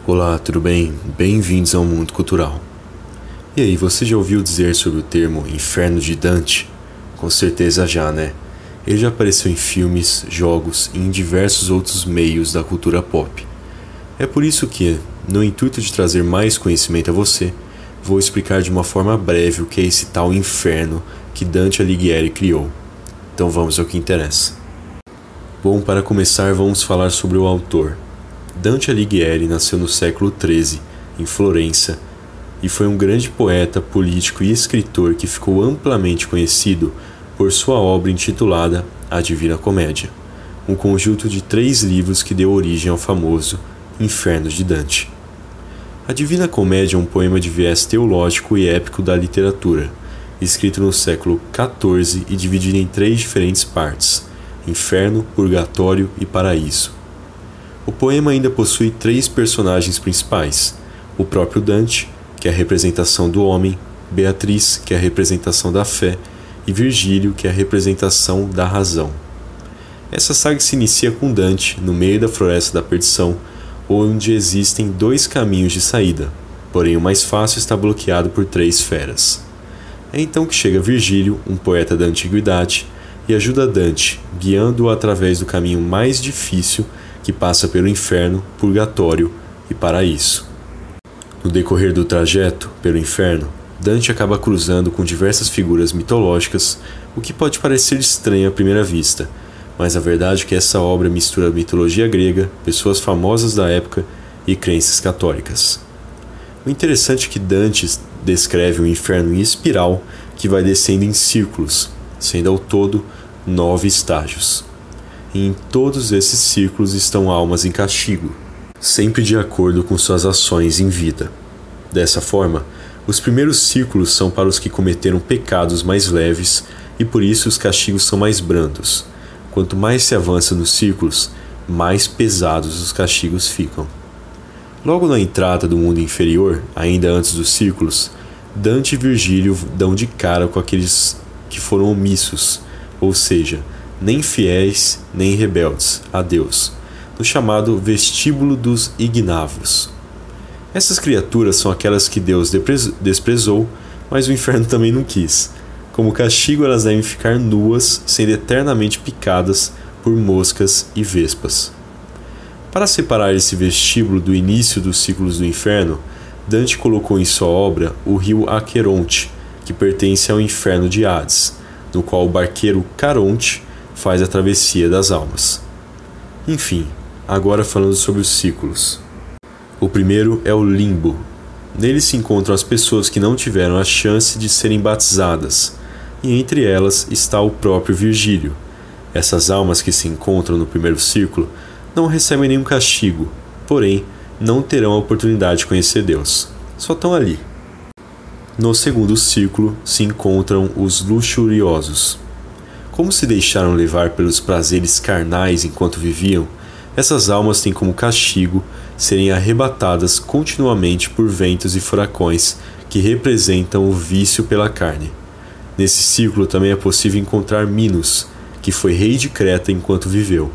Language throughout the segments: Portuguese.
Olá, tudo bem? Bem-vindos ao Mundo Cultural. E aí, você já ouviu dizer sobre o termo Inferno de Dante? Com certeza já, né? Ele já apareceu em filmes, jogos e em diversos outros meios da cultura pop. É por isso que, no intuito de trazer mais conhecimento a você, vou explicar de uma forma breve o que é esse tal inferno que Dante Alighieri criou. Então vamos ao que interessa. Bom, para começar, vamos falar sobre o autor. Dante Alighieri nasceu no século XIII, em Florença, e foi um grande poeta, político e escritor que ficou amplamente conhecido por sua obra intitulada A Divina Comédia, um conjunto de 3 livros que deu origem ao famoso Inferno de Dante. A Divina Comédia é um poema de viés teológico e épico da literatura, escrito no século XIV e dividido em 3 diferentes partes: Inferno, Purgatório e Paraíso. O poema ainda possui 3 personagens principais: o próprio Dante, que é a representação do homem, Beatriz, que é a representação da fé, e Virgílio, que é a representação da razão. Essa saga se inicia com Dante, no meio da floresta da perdição, onde existem 2 caminhos de saída, porém o mais fácil está bloqueado por 3 feras. É então que chega Virgílio, um poeta da antiguidade, e ajuda Dante, guiando-o através do caminho mais difícil, que passa pelo inferno, purgatório e paraíso. No decorrer do trajeto pelo inferno, Dante acaba cruzando com diversas figuras mitológicas, o que pode parecer estranho à primeira vista, mas a verdade é que essa obra mistura mitologia grega, pessoas famosas da época e crenças católicas. O interessante é que Dante descreve um inferno em espiral que vai descendo em círculos, sendo ao todo 9 estágios. E em todos esses círculos estão almas em castigo, sempre de acordo com suas ações em vida. Dessa forma, os primeiros círculos são para os que cometeram pecados mais leves e por isso os castigos são mais brandos. Quanto mais se avança nos círculos, mais pesados os castigos ficam. Logo na entrada do mundo inferior, ainda antes dos círculos, Dante e Virgílio dão de cara com aqueles que foram omissos, ou seja, nem fiéis nem rebeldes a Deus, no chamado vestíbulo dos ignavos. Essas criaturas são aquelas que Deus desprezou, mas o inferno também não quis. Como castigo, elas devem ficar nuas, sendo eternamente picadas por moscas e vespas. Para separar esse vestíbulo do início dos ciclos do inferno, Dante colocou em sua obra o rio Aqueronte, que pertence ao inferno de Hades, no qual o barqueiro Caronte faz a travessia das almas. Enfim, agora falando sobre os ciclos. O primeiro é o limbo. Nele se encontram as pessoas que não tiveram a chance de serem batizadas, e entre elas está o próprio Virgílio. Essas almas que se encontram no primeiro círculo não recebem nenhum castigo, porém não terão a oportunidade de conhecer Deus. Só estão ali. No segundo círculo se encontram os luxuriosos. Como se deixaram levar pelos prazeres carnais enquanto viviam, essas almas têm como castigo serem arrebatadas continuamente por ventos e furacões que representam o vício pela carne. Nesse círculo também é possível encontrar Minos, que foi rei de Creta enquanto viveu.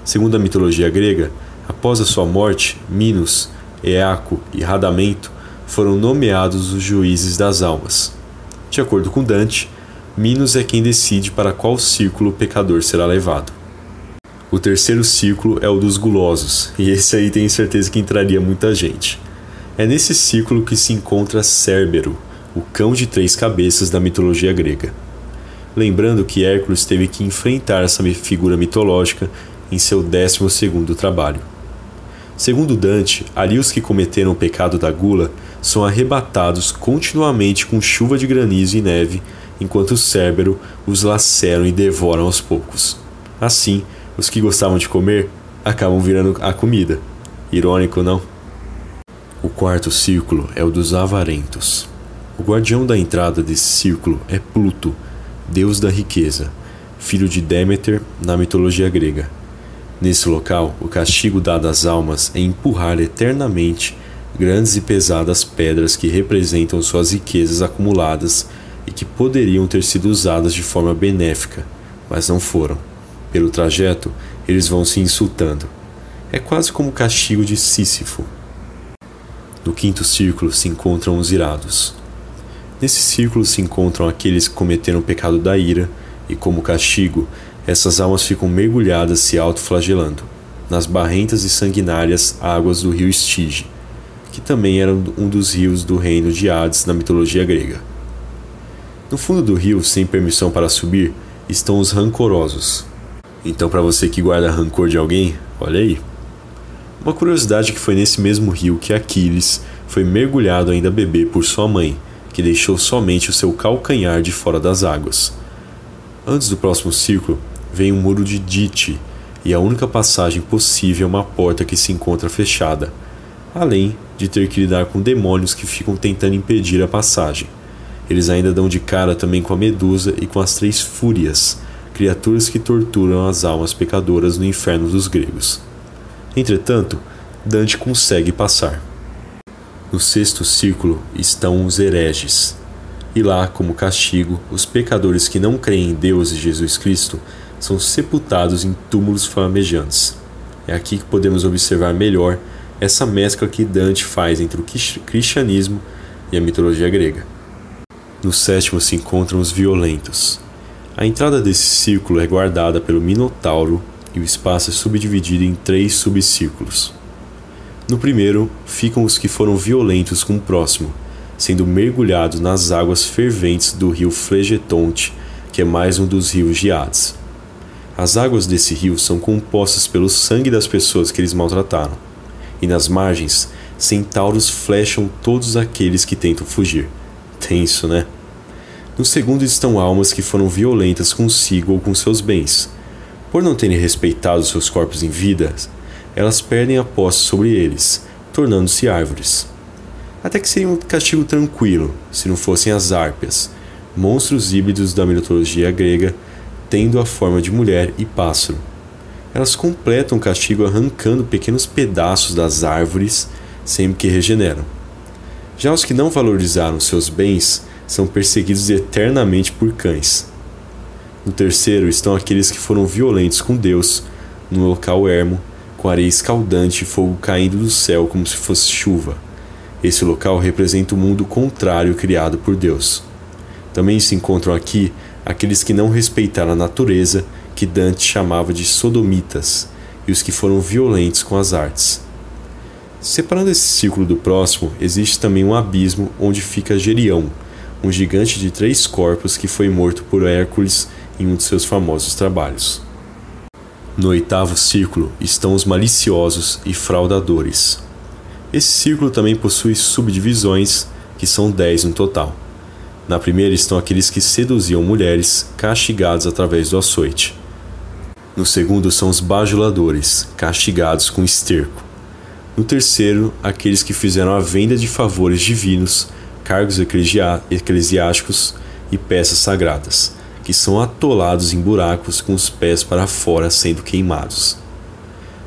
Segundo a mitologia grega, após a sua morte, Minos, Eaco e Radamento foram nomeados os juízes das almas. De acordo com Dante, Minos é quem decide para qual círculo o pecador será levado. O terceiro círculo é o dos gulosos, e esse aí tenho certeza que entraria muita gente. É nesse círculo que se encontra Cérbero, o cão de 3 cabeças da mitologia grega. Lembrando que Hércules teve que enfrentar essa figura mitológica em seu 12º trabalho. Segundo Dante, ali os que cometeram o pecado da gula são arrebatados continuamente com chuva de granizo e neve, enquanto Cérbero os laceram e devoram aos poucos. Assim, os que gostavam de comer acabam virando a comida. Irônico, não? O quarto círculo é o dos avarentos. O guardião da entrada desse círculo é Pluto, deus da riqueza, filho de Deméter na mitologia grega. Nesse local, o castigo dado às almas é empurrar eternamente grandes e pesadas pedras que representam suas riquezas acumuladas e que poderiam ter sido usadas de forma benéfica, mas não foram. Pelo trajeto, eles vão se insultando. É quase como o castigo de Sísifo. No quinto círculo se encontram os irados. Nesse círculo se encontram aqueles que cometeram o pecado da ira, e como castigo, essas almas ficam mergulhadas se autoflagelando nas barrentas e sanguinárias águas do rio Estige, que também era um dos rios do reino de Hades na mitologia grega. No fundo do rio, sem permissão para subir, estão os rancorosos. Então, para você que guarda rancor de alguém, olha aí. Uma curiosidade é que foi nesse mesmo rio que Aquiles foi mergulhado ainda bebê por sua mãe, que deixou somente o seu calcanhar de fora das águas. Antes do próximo círculo, vem um muro de Dite, e a única passagem possível é uma porta que se encontra fechada, além de ter que lidar com demônios que ficam tentando impedir a passagem. Eles ainda dão de cara também com a Medusa e com as três Fúrias, criaturas que torturam as almas pecadoras no inferno dos gregos. Entretanto, Dante consegue passar. No sexto círculo estão os hereges, e lá, como castigo, os pecadores que não creem em Deus e Jesus Cristo são sepultados em túmulos flamejantes. É aqui que podemos observar melhor essa mescla que Dante faz entre o cristianismo e a mitologia grega. No sétimo se encontram os violentos. A entrada desse círculo é guardada pelo Minotauro e o espaço é subdividido em 3 subcírculos. No primeiro ficam os que foram violentos com o próximo, sendo mergulhados nas águas ferventes do rio Flegetonte, que é mais um dos rios de Hades. As águas desse rio são compostas pelo sangue das pessoas que eles maltrataram, e nas margens, centauros flecham todos aqueles que tentam fugir. Tenso, né? No segundo estão almas que foram violentas consigo ou com seus bens. Por não terem respeitado seus corpos em vida, elas perdem a posse sobre eles, tornando-se árvores. Até que seria um castigo tranquilo, se não fossem as Hárpias, monstros híbridos da mitologia grega, tendo a forma de mulher e pássaro. Elas completam o castigo arrancando pequenos pedaços das árvores sempre que regeneram. Já os que não valorizaram seus bens são perseguidos eternamente por cães. No terceiro estão aqueles que foram violentos com Deus, num local ermo, com areia escaldante e fogo caindo do céu como se fosse chuva. Esse local representa o mundo contrário criado por Deus. Também se encontram aqui aqueles que não respeitaram a natureza, que Dante chamava de sodomitas, e os que foram violentos com as artes. Separando esse círculo do próximo, existe também um abismo onde fica Gerião, um gigante de 3 corpos que foi morto por Hércules em um de seus famosos trabalhos. No oitavo círculo estão os maliciosos e fraudadores. Esse círculo também possui subdivisões, que são 10 no total. Na primeira estão aqueles que seduziam mulheres, castigados através do açoite. No segundo são os bajuladores, castigados com esterco. No terceiro, aqueles que fizeram a venda de favores divinos, cargos eclesiásticos e peças sagradas, que são atolados em buracos com os pés para fora sendo queimados.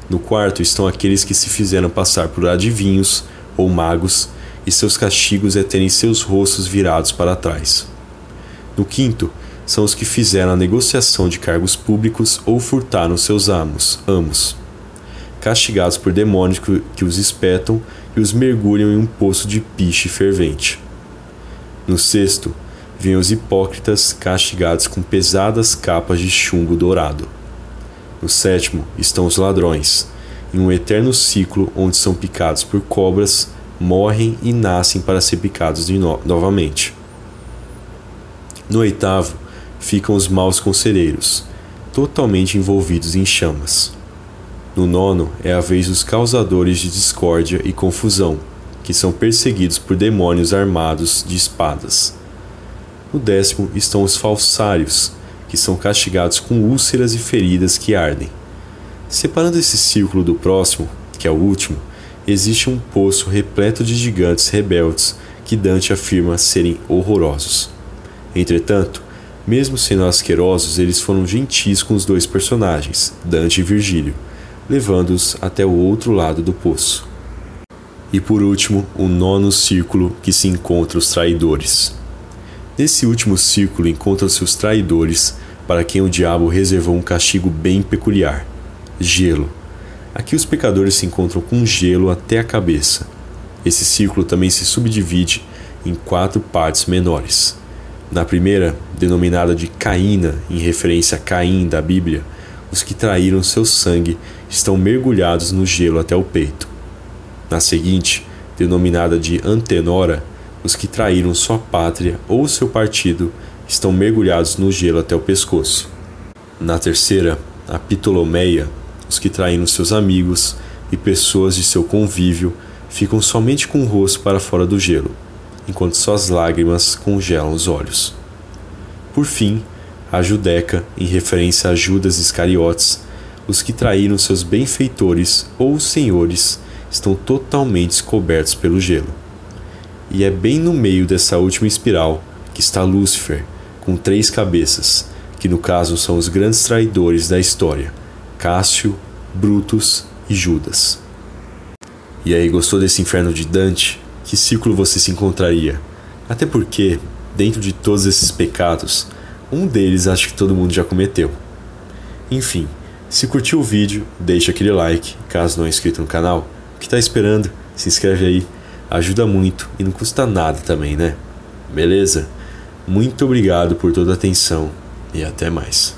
No quarto estão aqueles que se fizeram passar por adivinhos ou magos, e seus castigos é terem seus rostos virados para trás. No quinto, são os que fizeram a negociação de cargos públicos ou furtaram seus amos, castigados por demônios que os espetam e os mergulham em um poço de piche fervente. No sexto, vêm os hipócritas castigados com pesadas capas de chumbo dourado. No sétimo estão os ladrões, em um eterno ciclo onde são picados por cobras, morrem e nascem para ser picados novamente. No oitavo ficam os maus conselheiros, totalmente envolvidos em chamas. No nono é a vez dos causadores de discórdia e confusão, que são perseguidos por demônios armados de espadas. No décimo estão os falsários, que são castigados com úlceras e feridas que ardem. Separando esse círculo do próximo, que é o último, existe um poço repleto de gigantes rebeldes que Dante afirma serem horrorosos. Entretanto, mesmo sendo asquerosos, eles foram gentis com os 2 personagens, Dante e Virgílio, levando-os até o outro lado do poço. E por último, o nono círculo, que se encontra os traidores. Nesse último círculo encontram-se os traidores, para quem o diabo reservou um castigo bem peculiar: gelo. Aqui os pecadores se encontram com gelo até a cabeça. Esse círculo também se subdivide em 4 partes menores. Na primeira, denominada de Caína, em referência a Caim da Bíblia, os que traíram seu sangue estão mergulhados no gelo até o peito. Na seguinte, denominada de Antenora, os que traíram sua pátria ou seu partido estão mergulhados no gelo até o pescoço. Na terceira, a Ptolomeia, os que traíram seus amigos e pessoas de seu convívio ficam somente com o rosto para fora do gelo, enquanto suas lágrimas congelam os olhos. Por fim, a Judeca, em referência a Judas Iscariotes, os que traíram seus benfeitores ou senhores estão totalmente cobertos pelo gelo. E é bem no meio dessa última espiral que está Lúcifer, com 3 cabeças, que no caso são os grandes traidores da história, Cássio, Brutus e Judas. E aí, gostou desse inferno de Dante? Que círculo você se encontraria? Até porque, dentro de todos esses pecados, um deles acho que todo mundo já cometeu. Enfim, se curtiu o vídeo, deixa aquele like, caso não é inscrito no canal. O que tá esperando? Se inscreve aí, ajuda muito e não custa nada também, né? Beleza? Muito obrigado por toda a atenção e até mais.